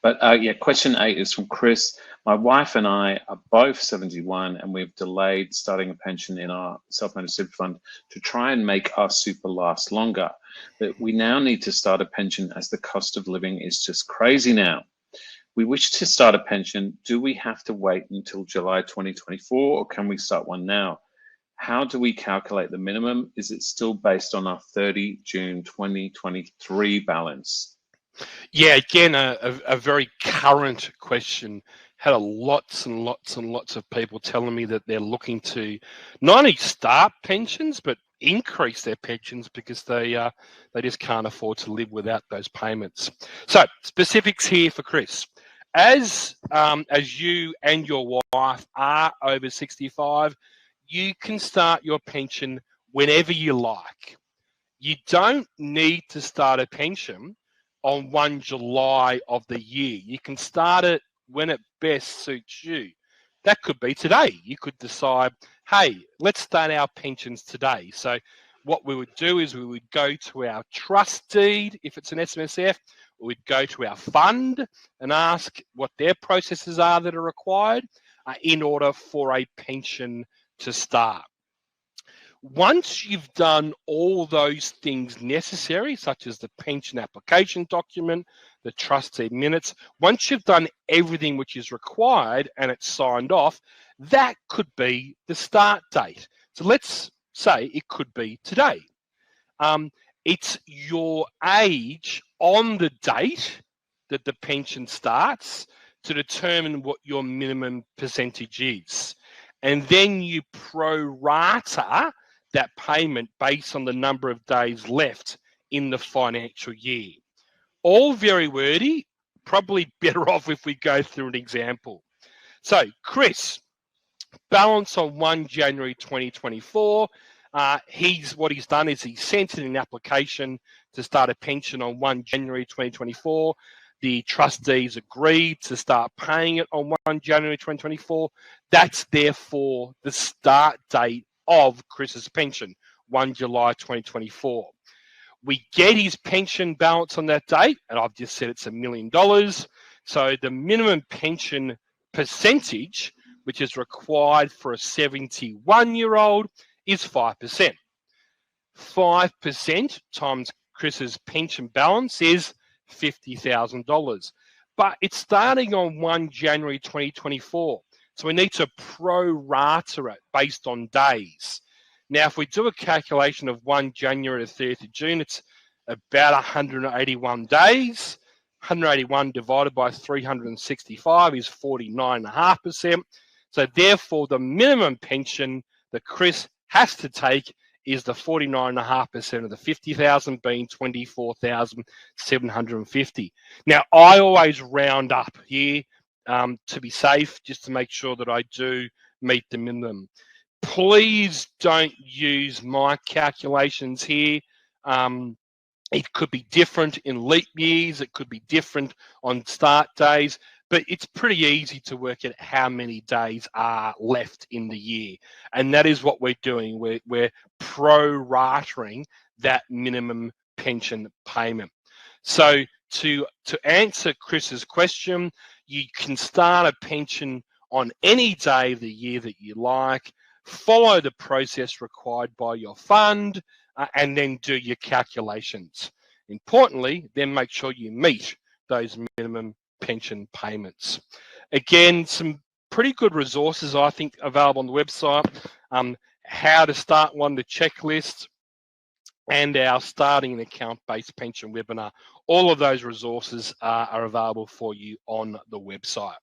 But yeah, question 8 is from Chris. My wife and I are both 71 and we've delayed starting a pension in our self-managed super fund to try and make our super last longer. But we now need to start a pension as the cost of living is just crazy now. We wish to start a pension. Do we have to wait until July 2024 or can we start one now? How do we calculate the minimum? Is it still based on our 30 June 2023 balance? Yeah, again, a very current question. Had lots and lots and lots of people telling me that they're looking to not only start pensions, but increase their pensions because they just can't afford to live without those payments. So specifics here for Chris. As you and your wife are over 65, you can start your pension whenever you like. You don't need to start a pension on 1 July of the year. You can start it when it best suits you. That could be today. You could decide, hey, let's start our pensions today. So what we would do is we would go to our trust deed, if it's an SMSF, we'd go to our fund and ask what their processes are that are required in order for a pension to start. Once you've done all those things necessary, such as the pension application document, the trustee minutes, once you've done everything which is required and it's signed off, that could be the start date. So let's say it could be today. It's your age on the date that the pension starts to determine what your minimum percentage is. And then you pro rata that payment based on the number of days left in the financial year. All very wordy, probably better off if we go through an example. So, Chris, balance on 1 January 2024. What he's done is he sent in an application to start a pension on 1 January 2024. The trustees agreed to start paying it on 1 January 2024. That's therefore the start date of Chris's pension, 1 July 2024. We get his pension balance on that date, and I've just said it's $1 million. So the minimum pension percentage, which is required for a 71-year-old, is 5%. 5% times Chris's pension balance is $50,000. But it's starting on 1 January 2024. So we need to pro rata it based on days. Now, if we do a calculation of 1 January to 30th of June, it's about 181 days. 181 divided by 365 is 49.5%. So therefore, the minimum pension that Chris has to take is the 49.5% of the 50,000 being 24,750. Now, I always round up here to be safe, just to make sure that I do meet the minimum. Please don't use my calculations here. It could be different in leap years. It could be different on start days, but it's pretty easy to work out how many days are left in the year. And that is what we're doing. We're pro-ratering that minimum pension payment. So to answer Chris's question, you can start a pension on any day of the year that you like, follow the process required by your fund, and then do your calculations. Importantly, then make sure you meet those minimum pension payments. Again, some pretty good resources, I think, available on the website. How to start one, the checklist, and our starting an account-based pension webinar. All of those resources are available for you on the website.